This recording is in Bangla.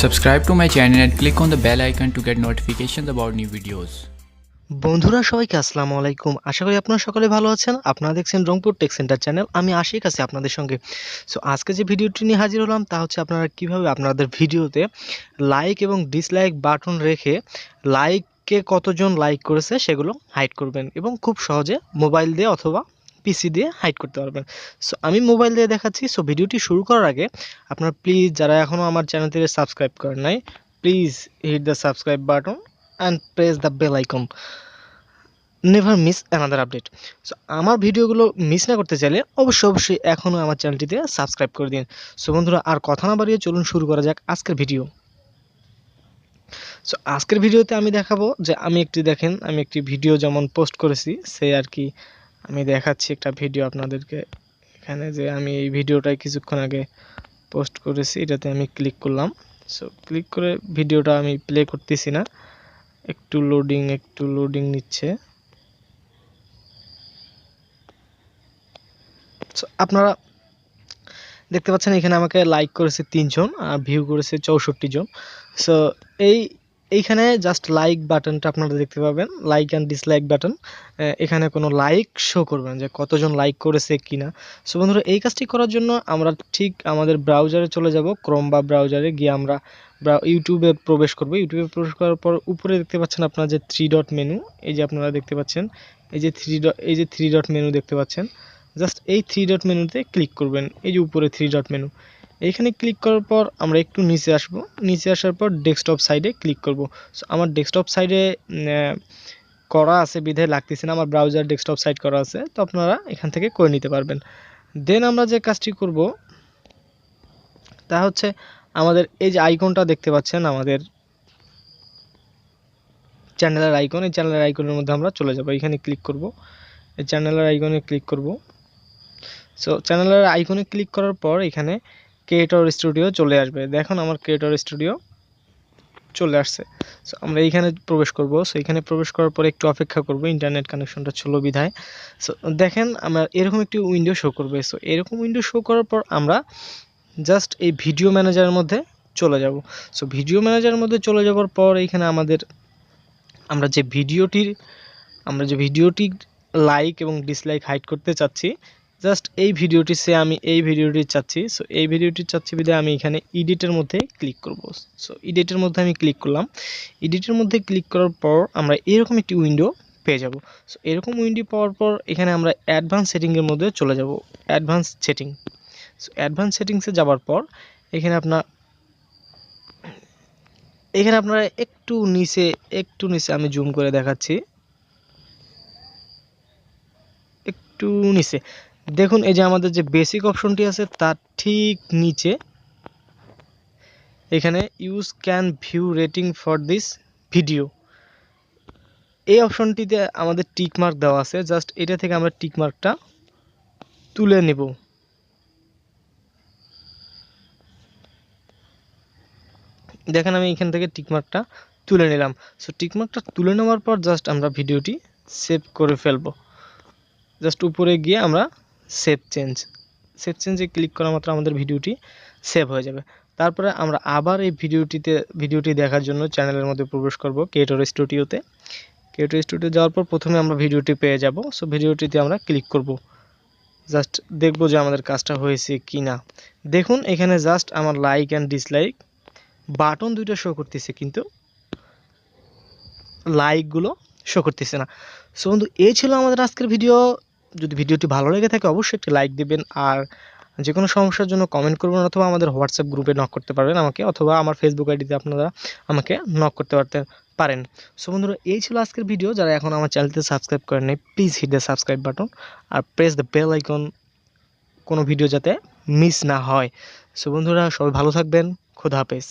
Subscribe to my channel and click on the bell icon to get notifications about new videos. বন্ধুরা সবাইকে আসসালামু আলাইকুম। আশা করি আপনারা সকলে ভালো আছেন। আপনারা দেখছেন রংপুর টেক সেন্টার চ্যানেল। আমি আশিক আছি আপনাদের সঙ্গে। সো আজকে যে ভিডিওটি নিয়ে হাজির হলাম তা হচ্ছে আপনারা কিভাবে আপনাদের ভিডিওতে লাইক এবং ডিসলাইক বাটন রেখে লাইককে কতজন লাইক করেছে সেগুলো হাইড করবেন এবং খুব সহজে মোবাইল দিয়ে অথবা পিসি দিয়ে হাইড করতে পারবেন। সো আমি মোবাইল দিয়ে দেখাচ্ছি। সো ভিডিওটি শুরু করার আগে আপনারা প্লিজ যারা এখনও আমার চ্যানেলটিকে সাবস্ক্রাইব করেন নাই, please hit the subscribe button and press the bell icon. Never miss another update. So আমার ভিডিওগুলো মিস না করতে চাইলে অবশ্যই এখনও আমার চ্যানেলটিতে সাবস্ক্রাইব করে দিন। সো বন্ধুরা আর কথা না বাড়িয়ে চলুন শুরু করা যাক আজকের ভিডিও। সো আজকের ভিডিওতে আমি দেখাবো যে আমি একটি ভিডিও যেমন পোস্ট করেছি সে আর কি আমি দেখাচ্ছি একটা ভিডিও আপনাদেরকে। এখানে যে আমি এই ভিডিওটাই কিছুক্ষণ আগে পোস্ট করেছি, এটাতে আমি ক্লিক করলাম। সো ক্লিক করে ভিডিওটা আমি প্লে করতেছি না, একটু লোডিং নিচ্ছে। সো আপনারা দেখতে পাচ্ছেন এখানে আমাকে লাইক করেছে 3 জন আর ভিউ করেছে 64 জন। সো এইখানে জাস্ট লাইক বাটনটা আপনারা দেখতে পাবেন, লাইক অ্যান্ড ডিসলাইক বাটন। এখানে কোনো লাইক শো করবেন যে কতজন লাইক করেছে কিনা। সো বন্ধুরা এই কাজটি করার জন্য আমরা ঠিক আমাদের ব্রাউজারে চলে যাব, ক্রোম বা ব্রাউজারে গিয়ে আমরা ইউটিউবে প্রবেশ করব। ইউটিউবে প্রবেশ করার পর উপরে দেখতে পাচ্ছেন আপনারা যে 3 ডট মেনু, এই যে আপনারা দেখতে পাচ্ছেন এই যে 3 ডট মেনু দেখতে পাচ্ছেন। জাস্ট এই 3 ডট মেনুতে ক্লিক করবেন, এই যে উপরে 3 ডট মেনু। এইখানে ক্লিক করার পর আমরা একটু নিচে আসব, নিচে আসার পর ডেস্কটপ সাইডে ক্লিক করব। সো আমার ডেস্কটপ সাইডে করা আছে বিধায় লাগতেছে না, আমার ব্রাউজার ডেস্কটপ সাইড করা আছে, তো আপনারা এখান থেকে করে নিতে পারবেন। দেন আমরা যে কাজটি করব তা হচ্ছে আমাদের এই যে আইকনটা দেখতে পাচ্ছেন আমাদের চ্যানেলের আইকন, এই চ্যানেলের আইকনের মধ্যে আমরা চলে যাব। এখানে ক্লিক করব, এই চ্যানেলের আইকনে ক্লিক করব। সো চ্যানেলের আইকনে ক্লিক করার পর এখানে ক্রিয়েটর স্টুডিও চলে আসবে। দেখুন আমার ক্রিয়েটর স্টুডিও চলে আসছে। সো আমরা এইখানে প্রবেশ করব। সো এখানে প্রবেশ করার পর একটু অপেক্ষা করব, ইন্টারনেট কানেকশনটা ছিল বিধায়। সো দেখেন আমার এরকম একটি উইন্ডো শো করবে। সো এরকম উইন্ডো শো করার পর আমরা জাস্ট এই ভিডিও ম্যানেজারের মধ্যে চলে যাব। সো ভিডিও ম্যানেজারের মধ্যে চলে যাওয়ার পর এখানে আমরা যে ভিডিওটি লাইক এবং ডিসলাইক হাইড করতে চাচ্ছি, জাস্ট এই ভিডিওটি আমি এই ভিডিওটি চাচ্ছি। সো এই ভিডিওটি চাচ্ছি বিধায় আমি এখানে এডিটের মধ্যে ক্লিক করব। সো এডিটের মধ্যে আমি ক্লিক করলাম। এডিটের মধ্যে ক্লিক করার পর আমরা এরকম একটি উইন্ডো পেয়ে যাব। সো এরকম উইন্ডো পাওয়ার পর এখানে আমরা অ্যাডভান্স সেটিংয়ের মধ্যে চলে যাব, অ্যাডভান্স সেটিং। সো অ্যাডভান্স সেটিংসে যাওয়ার পর এখানে আপনারা একটু নিচে আমি জুম করে দেখাচ্ছি, একটু নিচে দেখুন এই যে আমাদের যে বেসিক অপশনটি আছে তার ঠিক নিচে এখানে use can view rating for this video, এই অপশনটিতে আমাদের টিক মার্ক দেওয়া আছে। জাস্ট এটা থেকে আমরা টিক মার্কটা তুলে নেব। দেখেন আমি এখান থেকে টিকমার্কটা তুলে নিলাম। সো টিকমার্কটা তুলে নেওয়ার পর জাস্ট আমরা ভিডিওটি সেভ করে ফেলবো। জাস্ট উপরে গিয়ে আমরা সেভ চেঞ্জে ক্লিক করা মাত্র আমাদের ভিডিওটি সেভ হয়ে যাবে। তারপরে আমরা আবার এই ভিডিওটি দেখার জন্য চ্যানেলের মধ্যে প্রবেশ করব, ক্রিয়েটর স্টুডিওতে। ক্রিয়েটর স্টুডিও যাওয়ার পর প্রথমে আমরা ভিডিওটি পেয়ে যাব। সো ভিডিওটিতে আমরা ক্লিক করব, জাস্ট দেখব যে আমাদের কাজটা হয়েছে কি না। দেখুন এখানে জাস্ট আমার লাইক অ্যান্ড ডিসলাইক বাটন দুইটা শো করতেছে কিন্তু লাইকগুলো শো করতেছে না। সো বন্ধু এই ছিল আমাদের আজকের ভিডিও। যদি ভিডিওটি ভালো লেগে থাকে অবশ্যই একটি লাইক দিবেন, আর যে কোনো সমস্যার জন্য কমেন্ট করবেন অথবা আমাদের হোয়াটসঅ্যাপ গ্রুপে নক করতে পারবেন আমাকে, অথবা আমার ফেসবুক আইডিতে আপনারা আমাকে নক করতে পারেন। সো বন্ধুরা এই ছিল আজকের ভিডিও। যারা এখন আমার চ্যানেলটি সাবস্ক্রাইব করেন নাই, please hit the subscribe button আর প্রেস দ্য বেল আইকন, কোনো ভিডিও যাতে মিস না হয়। সো বন্ধুরা সবাই ভালো থাকবেন, খোদা হাফেজ।